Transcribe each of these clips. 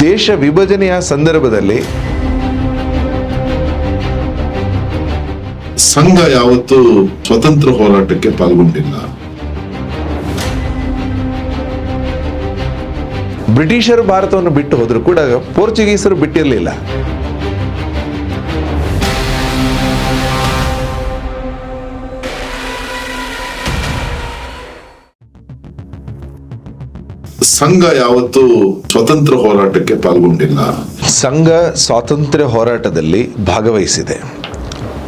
ದೇಶ ವಿಭಜನೆಯ ಸಂದರ್ಭದಲ್ಲಿ ಸಂಘ ಯಾವತ್ತೂ ಸ್ವತಂತ್ರ ಹೋರಾಟಕ್ಕೆ ಪಾಲ್ಗೊಂಡಿಲ್ಲ. ಬ್ರಿಟಿಷರು ಭಾರತವನ್ನು ಬಿಟ್ಟು ಹೋದ್ರು ಕೂಡ ಪೋರ್ಚುಗೀಸರು ಬಿಟ್ಟಿರಲಿಲ್ಲ. ಸಂಘ ಯಾವತ್ತೂ ಸ್ವತಂತ್ರ ಹೋರಾಟಕ್ಕೆ ಪಾಲ್ಗೊಂಡಿಲ್ಲ. ಸಂಘ ಸ್ವಾತಂತ್ರ್ಯ ಹೋರಾಟದಲ್ಲಿ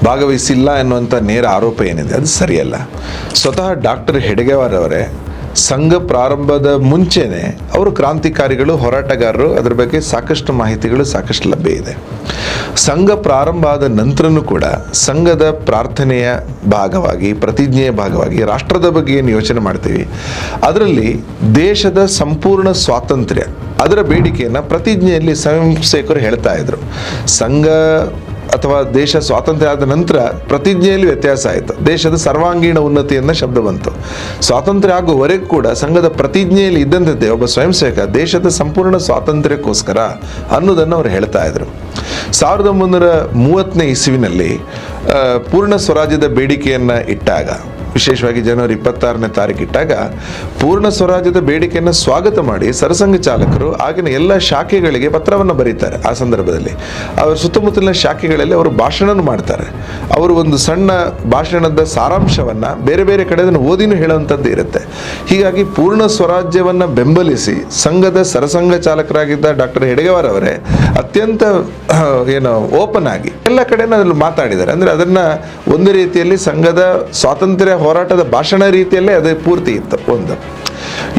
ಭಾಗವಹಿಸಿಲ್ಲ ಎನ್ನುವಂಥ ನೇರ ಆರೋಪ ಏನಿದೆ ಅದು ಸರಿಯಲ್ಲ. ಸ್ವತಃ ಡಾಕ್ಟರ್ ಹೆಡ್ಗೇವಾರ್ ಅವರೇ ಸಂಘ ಪ್ರಾರಂಭದ ಮುಂಚೆನೆ ಅವರು ಕ್ರಾಂತಿಕಾರಿಗಳು, ಹೋರಾಟಗಾರರು, ಅದರ ಬಗ್ಗೆ ಸಾಕಷ್ಟು ಮಾಹಿತಿಗಳು ಸಾಕಷ್ಟು ಲಭ್ಯ ಇದೆ. ಸಂಘ ಪ್ರಾರಂಭ ಆದ ನಂತರನೂ ಕೂಡ ಸಂಘದ ಪ್ರಾರ್ಥನೆಯ ಭಾಗವಾಗಿ, ಪ್ರತಿಜ್ಞೆಯ ಭಾಗವಾಗಿ ರಾಷ್ಟ್ರದ ಬಗ್ಗೆ ಏನು ಯೋಚನೆ ಮಾಡ್ತೀವಿ, ಅದರಲ್ಲಿ ದೇಶದ ಸಂಪೂರ್ಣ ಸ್ವಾತಂತ್ರ್ಯ ಅದರ ಬೇಡಿಕೆಯನ್ನು ಪ್ರತಿಜ್ಞೆಯಲ್ಲಿ ಸ್ವಯಂ ಸೇವಕರು ಹೇಳ್ತಾ ಇದ್ರು. ಸಂಘ ಅಥವಾ ದೇಶ ಸ್ವಾತಂತ್ರ್ಯ ಆದ ನಂತರ ಪ್ರತಿಜ್ಞೆಯಲ್ಲಿ ವ್ಯತ್ಯಾಸ ಆಯಿತು. ದೇಶದ ಸರ್ವಾಂಗೀಣ ಉನ್ನತಿಯನ್ನ ಶಬ್ದ ಬಂತು. ಸ್ವಾತಂತ್ರ್ಯ ಆಗುವವರೆಗೂ ಕೂಡ ಸಂಘದ ಪ್ರತಿಜ್ಞೆಯಲ್ಲಿ ಇದ್ದಂತೆ ಒಬ್ಬ ಸ್ವಯಂ ಸೇವಕ ದೇಶದ ಸಂಪೂರ್ಣ ಸ್ವಾತಂತ್ರ್ಯಕ್ಕೋಸ್ಕರ ಅನ್ನೋದನ್ನು ಅವರು ಹೇಳ್ತಾ ಇದ್ರು. 1930ನೇ ಇಸ್ವಿನಲ್ಲಿ ಪೂರ್ಣ ಸ್ವರಾಜ್ಯದ ಬೇಡಿಕೆಯನ್ನು ಇಟ್ಟಾಗ, ವಿಶೇಷವಾಗಿ ಜನವರಿ 26ನೇ ತಾರೀಕು ಇಟ್ಟಾಗ, ಪೂರ್ಣ ಸ್ವರಾಜ್ಯದ ಬೇಡಿಕೆಯನ್ನು ಸ್ವಾಗತ ಮಾಡಿ ಸರಸಂಘ ಚಾಲಕರು ಆಗಿನ ಎಲ್ಲ ಶಾಖೆಗಳಿಗೆ ಪತ್ರವನ್ನು ಬರೀತಾರೆ. ಆ ಸಂದರ್ಭದಲ್ಲಿ ಅವರ ಸುತ್ತಮುತ್ತಲಿನ ಶಾಖೆಗಳಲ್ಲಿ ಅವರು ಭಾಷಣ ಮಾಡ್ತಾರೆ. ಅವರು ಒಂದು ಸಣ್ಣ ಭಾಷಣದ ಸಾರಾಂಶವನ್ನು ಬೇರೆ ಬೇರೆ ಕಡೆ ಅದನ್ನು ಓದಿನೂ ಹೇಳುವಂಥದ್ದು ಇರುತ್ತೆ. ಹೀಗಾಗಿ ಪೂರ್ಣ ಸ್ವರಾಜ್ಯವನ್ನು ಬೆಂಬಲಿಸಿ ಸಂಘದ ಸರಸಂಘ ಚಾಲಕರಾಗಿದ್ದ ಡಾಕ್ಟರ್ ಹೆಡ್ಗೇವಾರ್ ಅವರೇ ಅತ್ಯಂತ ಓಪನ್ ಆಗಿ ಎಲ್ಲ ಕಡೆನೂ ಅದ್ರಲ್ಲಿ ಮಾತಾಡಿದ್ದಾರೆ. ಅಂದರೆ ಅದನ್ನು ಒಂದು ರೀತಿಯಲ್ಲಿ ಸಂಘದ ಸ್ವಾತಂತ್ರ್ಯ ಹೋರಾಟದ ಭಾಷಣ ರೀತಿಯಲ್ಲೇ ಅದು ಪೂರ್ತಿ ಇತ್ತು. ಒಂದು.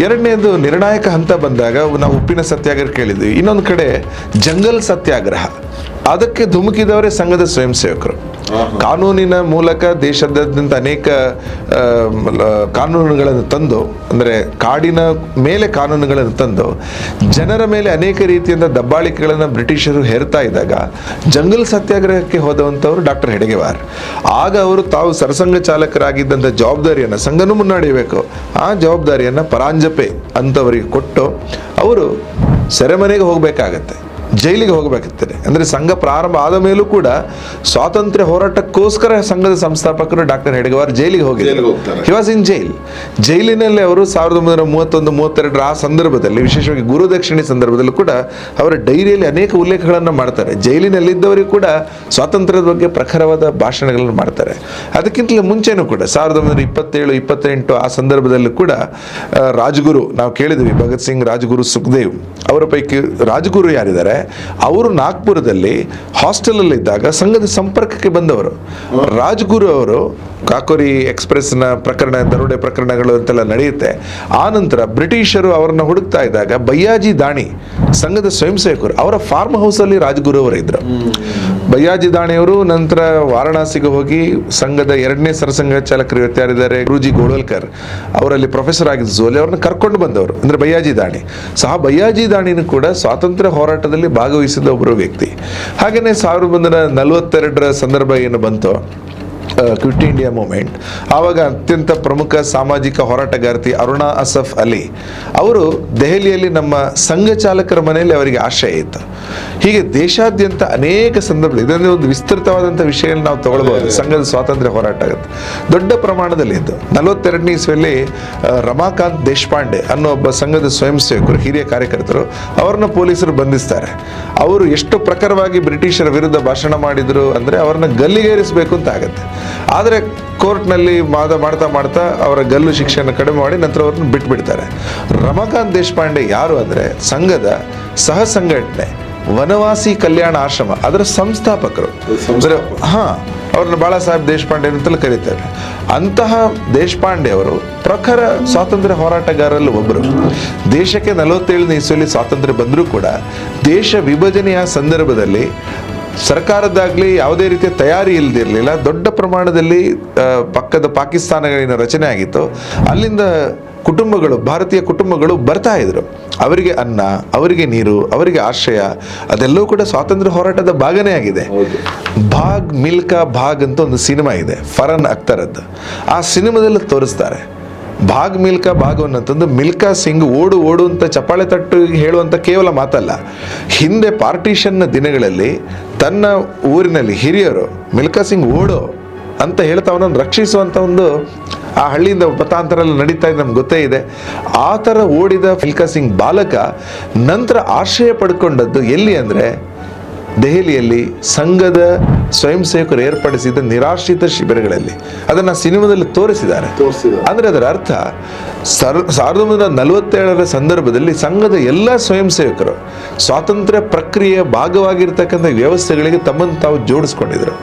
ಎರಡನೇದು, ನಿರ್ಣಾಯಕ ಹಂತ ಬಂದಾಗ ನಾವು ಉಪ್ಪಿನ ಸತ್ಯಾಗ್ರಹ ಕೇಳಿದ್ವಿ. ಇನ್ನೊಂದು ಕಡೆ ಜಂಗಲ್ ಸತ್ಯಾಗ್ರಹ, ಅದಕ್ಕೆ ಧುಮುಕಿದವರೇ ಸಂಘದ ಸ್ವಯಂ ಸೇವಕರು. ಕಾನೂನಿನ ಮೂಲಕ ದೇಶದಾದ್ಯಂತ ಅನೇಕ ಕಾನೂನುಗಳನ್ನು ತಂದು, ಅಂದರೆ ಕಾಡಿನ ಮೇಲೆ ಕಾನೂನುಗಳನ್ನು ತಂದು ಜನರ ಮೇಲೆ ಅನೇಕ ರೀತಿಯಿಂದ ದಬ್ಬಾಳಿಕೆಗಳನ್ನು ಬ್ರಿಟಿಷರು ಹೇರ್ತಾ ಇದ್ದಾಗ ಜಂಗಲ್ ಸತ್ಯಾಗ್ರಹಕ್ಕೆ ಹೋದವಂಥವರು ಡಾಕ್ಟರ್ ಹೆಡ್ಗೇವಾರ್. ಆಗ ಅವರು ತಾವು ಸರಸಂಘ ಚಾಲಕರಾಗಿದ್ದಂಥ ಜವಾಬ್ದಾರಿಯನ್ನು, ಸಂಘನೂ ಮುನ್ನಡೆಯಬೇಕು, ಆ ಜವಾಬ್ದಾರಿಯನ್ನು ಪರಾಂಜಪೆ ಅಂತವರಿಗೆ ಕೊಟ್ಟು ಅವರು ಸೆರೆಮನೆಗೆ ಹೋಗಬೇಕಾಗತ್ತೆ, ಜೈಲಿಗೆ ಹೋಗಬೇಕಾಗ್ತದೆ. ಅಂದರೆ ಸಂಘ ಪ್ರಾರಂಭ ಆದ ಮೇಲೂ ಕೂಡ ಸ್ವಾತಂತ್ರ್ಯ ಹೋರಾಟಕ್ಕೋಸ್ಕರ ಸಂಘದ ಸಂಸ್ಥಾಪಕರು ಡಾಕ್ಟರ್ ಹೆಡ್ಗೇವಾರ್ ಜೈಲಿಗೆ ಹೋಗಿದ್ದಾರೆ. He was in jail. ಜೈಲಿನಲ್ಲಿ ಅವರು 1931-32 ಆ ಸಂದರ್ಭದಲ್ಲಿ, ವಿಶೇಷವಾಗಿ ಗುರುದಕ್ಷಿಣೆ ಸಂದರ್ಭದಲ್ಲೂ ಕೂಡ ಅವರ ಡೈರಿಯಲ್ಲಿ ಅನೇಕ ಉಲ್ಲೇಖಗಳನ್ನು ಮಾಡ್ತಾರೆ. ಜೈಲಿನಲ್ಲಿದ್ದವರಿಗೂ ಕೂಡ ಸ್ವಾತಂತ್ರ್ಯದ ಬಗ್ಗೆ ಪ್ರಖರವಾದ ಭಾಷಣಗಳನ್ನು ಮಾಡ್ತಾರೆ. ಅದಕ್ಕಿಂತಲೂ ಮುಂಚೆನೂ ಕೂಡ 1927-28 ಆ ಸಂದರ್ಭದಲ್ಲೂ ಕೂಡ ರಾಜ್ಗುರು, ನಾವು ಕೇಳಿದ್ವಿ ಭಗತ್ ಸಿಂಗ್, ರಾಜ್ಗುರು, ಸುಖದೇವ್, ಅವರ ಪೈಕಿ ರಾಜ್ಗುರು ಯಾರಿದ್ದಾರೆ ಅವರು ನಾಗ್ಪುರದಲ್ಲಿ ಹಾಸ್ಟೆಲಲ್ಲಿದ್ದಾಗ ಸಂಘದ ಸಂಪರ್ಕಕ್ಕೆ ಬಂದವರು. ರಾಜ್ಗುರು ಅವರು ಕಾಕೋರಿ ಎಕ್ಸ್ಪ್ರೆಸ್ನ ಪ್ರಕರಣ, ದರೋಡೆ ಪ್ರಕರಣಗಳು ಅಂತೆಲ್ಲ ನಡೆಯುತ್ತೆ. ಆ ನಂತರ ಬ್ರಿಟಿಷರು ಅವರನ್ನು ಹುಡುಕ್ತಾ ಇದ್ದಾಗ ಬಯ್ಯಾಜಿ ದಾಣಿ ಸಂಘದ ಸ್ವಯಂ ಸೇವಕರು, ಅವರ ಫಾರ್ಮ್ ಹೌಸಲ್ಲಿ ರಾಜ್ಗುರು ಅವರು ಇದ್ರು. ಬಯ್ಯಾಜಿ ದಾಣಿಯವರು ನಂತರ ವಾರಣಾಸಿಗೆ ಹೋಗಿ ಸಂಘದ 2ನೇ ಸರಸಂಘ ಚಾಲಕರು ಯಾರಿದ್ದಾರೆ, ಗುರೂಜಿ ಗೋಳ್ವಲ್ಕರ್, ಅವರಲ್ಲಿ ಪ್ರೊಫೆಸರ್ ಆಗಿದ್ದ ಜೋಲಿ, ಅವ್ರನ್ನ ಕರ್ಕೊಂಡು ಬಂದವರು ಅಂದ್ರೆ ಬಯ್ಯಾಜಿ ದಾಣಿ. ಸಹ ಬಯ್ಯಾಜಿ ದಾಣಿನೂ ಕೂಡ ಸ್ವಾತಂತ್ರ್ಯ ಹೋರಾಟದಲ್ಲಿ ಭಾಗವಹಿಸಿದ ಒಬ್ಬರು ವ್ಯಕ್ತಿ. ಹಾಗೆಯೇ 1942 ಸಂದರ್ಭ ಏನು ಬಂತು, ಕ್ವಿಟ್ ಇಂಡಿಯಾ ಮೂವ್ಮೆಂಟ್, ಆವಾಗ ಅತ್ಯಂತ ಪ್ರಮುಖ ಸಾಮಾಜಿಕ ಹೋರಾಟಗಾರ್ತಿ ಅರುಣಾ ಅಸಫ್ ಅಲಿ ಅವರು ದೆಹಲಿಯಲ್ಲಿ ನಮ್ಮ ಸಂಘ ಚಾಲಕರ ಮನೆಯಲ್ಲಿ ಅವರಿಗೆ ಆಶ್ರಯ ಇತ್ತು. ಹೀಗೆ ದೇಶಾದ್ಯಂತ ಅನೇಕ ಸಂದರ್ಭ, ಇದೊಂದು ಒಂದು ವಿಸ್ತೃತವಾದಂಥ ವಿಷಯ ನಾವು ತಗೊಳ್ಬಹುದು. ಸಂಘದ ಸ್ವಾತಂತ್ರ್ಯ ಹೋರಾಟ ಆಗುತ್ತೆ ದೊಡ್ಡ ಪ್ರಮಾಣದಲ್ಲಿ ಇದ್ದು. 42ನೇ ಇಸ್ವಿಯಲ್ಲಿ ರಮಾಕಾಂತ್ ದೇಶಪಾಂಡೆ ಅನ್ನೋ ಒಬ್ಬ ಸಂಘದ ಸ್ವಯಂ ಸೇವಕರು, ಹಿರಿಯ ಕಾರ್ಯಕರ್ತರು, ಅವ್ರನ್ನ ಪೊಲೀಸರು ಬಂಧಿಸ್ತಾರೆ. ಅವರು ಎಷ್ಟು ಪ್ರಖರವಾಗಿ ಬ್ರಿಟಿಷರ ವಿರುದ್ಧ ಭಾಷಣ ಮಾಡಿದ್ರು ಅಂದರೆ ಅವ್ರನ್ನ ಗಲ್ಲಿಗೇರಿಸಬೇಕು ಅಂತ ಆಗತ್ತೆ. ಆದರೆ ಕೋರ್ಟ್ನಲ್ಲಿ ಮಾಡ್ತಾ ಅವರ ಗಲ್ಲು ಶಿಕ್ಷೆಯನ್ನು ಕಡಿಮೆ ಮಾಡಿ ನಂತರ ಅವ್ರನ್ನ ಬಿಟ್ಬಿಡ್ತಾರೆ. ರಮಾಕಾಂತ್ ದೇಶಪಾಂಡೆ ಯಾರು ಅಂದರೆ ಸಂಘದ ಸಹ ಸಂಘಟನೆ ವನವಾಸಿ ಕಲ್ಯಾಣ ಆಶ್ರಮ ಅದರ ಸಂಸ್ಥಾಪಕರು. ಅವ್ರನ್ನ ಬಾಳಾ ಸಾಹೇಬ್ ದೇಶಪಾಂಡೆ ಅಂತಲೂ ಕರೀತಾರೆ. ಅಂತಹ ದೇಶಪಾಂಡೆ ಅವರು ಪ್ರಖರ ಸ್ವಾತಂತ್ರ್ಯ ಹೋರಾಟಗಾರರಲ್ಲಿ ಒಬ್ಬರು. ದೇಶಕ್ಕೆ 47ನೇ ಇಸ್ವಿಯಲ್ಲಿ ಸ್ವಾತಂತ್ರ್ಯ ಬಂದರೂ ಕೂಡ ದೇಶ ವಿಭಜನೆಯ ಸಂದರ್ಭದಲ್ಲಿ ಸರ್ಕಾರದಾಗಲಿ ಯಾವುದೇ ರೀತಿಯ ತಯಾರಿ ಇಲ್ಲದಿರಲಿಲ್ಲ. ದೊಡ್ಡ ಪ್ರಮಾಣದಲ್ಲಿ ಪಕ್ಕದ ಪಾಕಿಸ್ತಾನಗಳಿನ ರಚನೆ ಆಗಿತ್ತು. ಅಲ್ಲಿಂದ ಕುಟುಂಬಗಳು, ಭಾರತೀಯ ಕುಟುಂಬಗಳು ಬರ್ತಾ ಇದ್ರು. ಅವರಿಗೆ ಅನ್ನ, ಅವರಿಗೆ ನೀರು, ಅವರಿಗೆ ಆಶ್ರಯ, ಅದೆಲ್ಲವೂ ಕೂಡ ಸ್ವಾತಂತ್ರ್ಯ ಹೋರಾಟದ ಭಾಗನೇ ಆಗಿದೆ. ಭಾಗ್ ಮಿಲ್ಕಾ ಭಾಗ್ ಅಂತ ಒಂದು ಸಿನಿಮಾ ಇದೆ, ಫರನ್ ಅಖ್ತರದ್ದು. ಆ ಸಿನಿಮಾದಲ್ಲಿ ತೋರಿಸ್ತಾರೆ ಭಾಗ್ ಮಿಲ್ಕಾ ಭಾಗ್ ಅನ್ನೋಂಥದ್ದು ಮಿಲ್ಕಾ ಸಿಂಗ್ ಓಡು ಓಡು ಅಂತ ಚಪ್ಪಾಳೆ ತಟ್ಟು ಹೇಳುವಂಥ ಕೇವಲ ಮಾತಲ್ಲ. ಹಿಂದೆ ಪಾರ್ಟಿಷನ್ನ ದಿನಗಳಲ್ಲಿ ತನ್ನ ಊರಿನಲ್ಲಿ ಹಿರಿಯರು ಮಿಲ್ಕಾ ಸಿಂಗ್ ಓಡು ಅಂತ ಹೇಳ್ತಾ ಅವನನ್ನು ರಕ್ಷಿಸುವಂಥ ಒಂದು ಆ ಹಳ್ಳಿಯಿಂದ ಮತಾಂತರ ಎಲ್ಲ ನಡೀತಾ ಇದೆ, ನಮ್ಗೆ ಗೊತ್ತೇ ಇದೆ. ಆ ಥರ ಓಡಿದ ಮಿಲ್ಕಾ ಸಿಂಗ್ ಬಾಲಕ ನಂತರ ಆಶ್ರಯ ಪಡ್ಕೊಂಡದ್ದು ಎಲ್ಲಿ ಅಂದರೆ ದೆಹಲಿಯಲ್ಲಿ ಸಂಘದ ಸ್ವಯಂ ಸೇವಕರು ಏರ್ಪಡಿಸಿದ ನಿರಾಶ್ರಿತ ಶಿಬಿರಗಳಲ್ಲಿ. ಅದನ್ನು ಸಿನಿಮಾದಲ್ಲಿ ತೋರಿಸಿದ್ದಾರೆ. ಅಂದರೆ ಅದರ ಅರ್ಥ 1947 ಸಂದರ್ಭದಲ್ಲಿ ಸಂಘದ ಎಲ್ಲ ಸ್ವಯಂ ಸೇವಕರು ಸ್ವಾತಂತ್ರ್ಯ ಪ್ರಕ್ರಿಯೆಯ ಭಾಗವಾಗಿರ್ತಕ್ಕಂಥ ವ್ಯವಸ್ಥೆಗಳಿಗೆ ತಮ್ಮನ್ನು ತಾವು ಜೋಡಿಸ್ಕೊಂಡಿದ್ರು.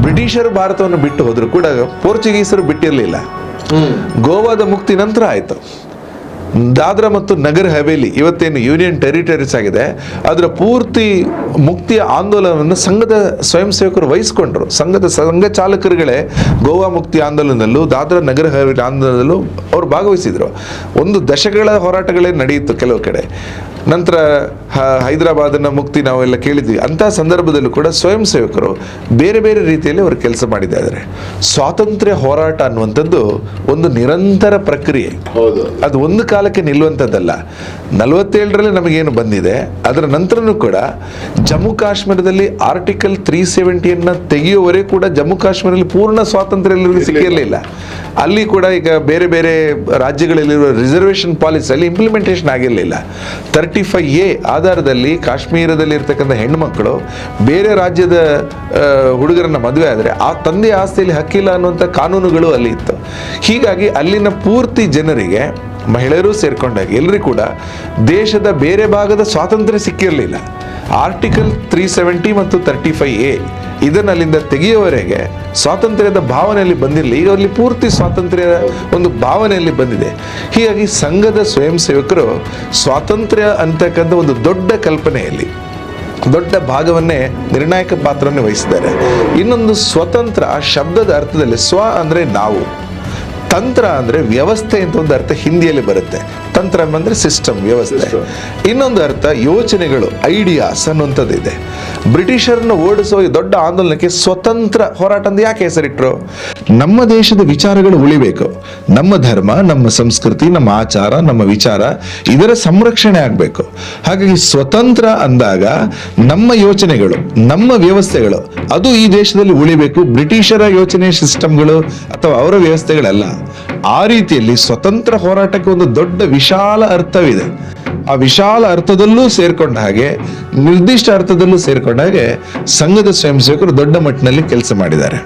ಬ್ರಿಟಿಷರು ಭಾರತವನ್ನು ಬಿಟ್ಟು ಹೋದ್ರು ಕೂಡ ಪೋರ್ಚುಗೀಸರು ಬಿಟ್ಟಿರಲಿಲ್ಲ. ಗೋವಾದ ಮುಕ್ತಿ ನಂತರ ಆಯಿತು. ದಾದ್ರಾ ಮತ್ತು ನಗರ್ ಹವೇಲಿ ಇವತ್ತೇನು ಯೂನಿಯನ್ ಟೆರಿಟರೀಸ್ ಆಗಿದೆ, ಅದರ ಪೂರ್ತಿ ಮುಕ್ತಿಯ ಆಂದೋಲನವನ್ನು ಸಂಘದ ಸ್ವಯಂ ಸೇವಕರು ವಹಿಸ್ಕೊಂಡ್ರು. ಸಂಘ ಚಾಲಕರುಗಳೇ ಗೋವಾ ಮುಕ್ತಿ ಆಂದೋಲನದಲ್ಲೂ ದಾದ್ರಾ ನಗರ ಹವೇಲಿ ಆಂದೋಲನದಲ್ಲೂ ಅವರು ಭಾಗವಹಿಸಿದ್ರು. ಒಂದು ದಶಕಗಳ ಹೋರಾಟಗಳೇ ನಡೆಯಿತು ಕೆಲವು ಕಡೆ. ನಂತರ ಹೈದರಾಬಾದನ ಮುಕ್ತಿ ನಾವೆಲ್ಲ ಕೇಳಿದ್ವಿ. ಅಂತಹ ಸಂದರ್ಭದಲ್ಲೂ ಕೂಡ ಸ್ವಯಂ ಸೇವಕರು ಬೇರೆ ಬೇರೆ ರೀತಿಯಲ್ಲಿ ಅವರು ಕೆಲಸ ಮಾಡಿದ್ದಾರೆ. ಸ್ವಾತಂತ್ರ್ಯ ಹೋರಾಟ ಅನ್ನುವಂಥದ್ದು ಒಂದು ನಿರಂತರ ಪ್ರಕ್ರಿಯೆ. ಅದು ಒಂದು ಕಾಲಕ್ಕೆ ನಿಲ್ಲುವಂಥದ್ದಲ್ಲ. 47ರಲ್ಲಿ ನಮಗೇನು ಬಂದಿದೆ ಅದರ ನಂತರನೂ ಕೂಡ ಜಮ್ಮು ಕಾಶ್ಮೀರದಲ್ಲಿ ಆರ್ಟಿಕಲ್ 370 ತೆಗೆಯುವವರೆಗೂ ಕೂಡ ಜಮ್ಮು ಕಾಶ್ಮೀರದಲ್ಲಿ ಪೂರ್ಣ ಸ್ವಾತಂತ್ರ್ಯ ಎಲ್ಲರಿಗೂ ಸಿಕ್ಕಿರಲಿಲ್ಲ. ಅಲ್ಲಿ ಕೂಡ ಈಗ ಬೇರೆ ಬೇರೆ ರಾಜ್ಯಗಳಲ್ಲಿರುವ ರಿಸರ್ವೇಷನ್ ಪಾಲಿಸಿಯಲ್ಲಿ ಇಂಪ್ಲಿಮೆಂಟೇಷನ್ ಆಗಿರಲಿಲ್ಲ. 35A ಆಧಾರದಲ್ಲಿ ಕಾಶ್ಮೀರದಲ್ಲಿ ಇರ್ತಕ್ಕಂಥ ಹೆಣ್ಮಕ್ಳು ಬೇರೆ ರಾಜ್ಯದ ಹುಡುಗರನ್ನ ಮದುವೆ ಆದರೆ ಆ ತಂದೆಯ ಆಸ್ತಿಯಲ್ಲಿ ಹಕ್ಕಿಲ್ಲ ಅನ್ನುವಂಥ ಕಾನೂನುಗಳು ಅಲ್ಲಿ ಇತ್ತು. ಹೀಗಾಗಿ ಅಲ್ಲಿನ ಪೂರ್ತಿ ಜನರಿಗೆ, ಮಹಿಳೆಯರು ಸೇರ್ಕೊಂಡಾಗ ಎಲ್ಲರಿಗೂ ಕೂಡ ದೇಶದ ಬೇರೆ ಭಾಗದ ಸ್ವಾತಂತ್ರ್ಯ ಸಿಕ್ಕಿರಲಿಲ್ಲ. ಆರ್ಟಿಕಲ್ 370 ಮತ್ತು 35A ಇದನ್ನು ಅಲ್ಲಿಂದ ತೆಗೆಯುವವರೆಗೆ ಸ್ವಾತಂತ್ರ್ಯದ ಭಾವನೆಯಲ್ಲಿ ಬಂದಿರಲಿಲ್ಲ. ಈಗ ಅಲ್ಲಿ ಪೂರ್ತಿ ಸ್ವಾತಂತ್ರ್ಯದ ಒಂದು ಭಾವನೆಯಲ್ಲಿ ಬಂದಿದೆ. ಹೀಗಾಗಿ ಸಂಘದ ಸ್ವಯಂ ಸೇವಕರು ಸ್ವಾತಂತ್ರ್ಯ ಅಂತಕ್ಕಂಥ ಒಂದು ದೊಡ್ಡ ಕಲ್ಪನೆಯಲ್ಲಿ ದೊಡ್ಡ ಭಾಗವನ್ನೇ ನಿರ್ಣಾಯಕ ಪಾತ್ರವನ್ನು ವಹಿಸಿದ್ದಾರೆ. ಇನ್ನೊಂದು ಸ್ವತಂತ್ರ ಆ ಶಬ್ದದ ಅರ್ಥದಲ್ಲಿ ಸ್ವ ಅಂದರೆ ನಾವು, ತಂತ್ರ ಅಂದರೆ ವ್ಯವಸ್ಥೆ ಅಂತ ಒಂದು ಅರ್ಥ ಹಿಂದಿಯಲ್ಲಿ ಬರುತ್ತೆ. ತಂತ್ರ ಅಂದರೆ ಸಿಸ್ಟಮ್, ವ್ಯವಸ್ಥೆ. ಇನ್ನೊಂದು ಅರ್ಥ ಯೋಚನೆಗಳು, ಐಡಿಯಾಸ್ ಅನ್ನುವಂಥದ್ದು ಇದೆ. ಬ್ರಿಟಿಷರನ್ನು ಓಡಿಸುವ ಈ ದೊಡ್ಡ ಆಂದೋಲನಕ್ಕೆ ಸ್ವತಂತ್ರ ಹೋರಾಟ ಅಂತ ಯಾಕೆ ಹೆಸರಿಟ್ರು? ನಮ್ಮ ದೇಶದ ವಿಚಾರಗಳು ಉಳಿಬೇಕು, ನಮ್ಮ ಧರ್ಮ, ನಮ್ಮ ಸಂಸ್ಕೃತಿ, ನಮ್ಮ ಆಚಾರ, ನಮ್ಮ ವಿಚಾರ ಇದರ ಸಂರಕ್ಷಣೆ ಆಗಬೇಕು. ಹಾಗಾಗಿ ಸ್ವತಂತ್ರ ಅಂದಾಗ ನಮ್ಮ ಯೋಚನೆಗಳು, ನಮ್ಮ ವ್ಯವಸ್ಥೆಗಳು ಅದು ಈ ದೇಶದಲ್ಲಿ ಉಳಿಬೇಕು. ಬ್ರಿಟಿಷರ ಯೋಚನೆ ಸಿಸ್ಟಮ್ಗಳು ಅಥವಾ ಅವರ ವ್ಯವಸ್ಥೆಗಳಲ್ಲ. ಆ ರೀತಿಯಲ್ಲಿ ಸ್ವತಂತ್ರ ಹೋರಾಟಕ್ಕೆ ಒಂದು ದೊಡ್ಡ ವಿಶಾಲ ಅರ್ಥವಿದೆ. ಆ ವಿಶಾಲ ಅರ್ಥದಲ್ಲೂ ಸೇರ್ಕೊಂಡ ಹಾಗೆ, ನಿರ್ದಿಷ್ಟ ಅರ್ಥದಲ್ಲೂ ಸೇರ್ಕೊಂಡ ಹಾಗೆ ಸಂಘದ ಸ್ವಯಂ ಸೇವಕರು ದೊಡ್ಡ ಮಟ್ಟಿನಲ್ಲಿ ಕೆಲಸ ಮಾಡಿದ್ದಾರೆ.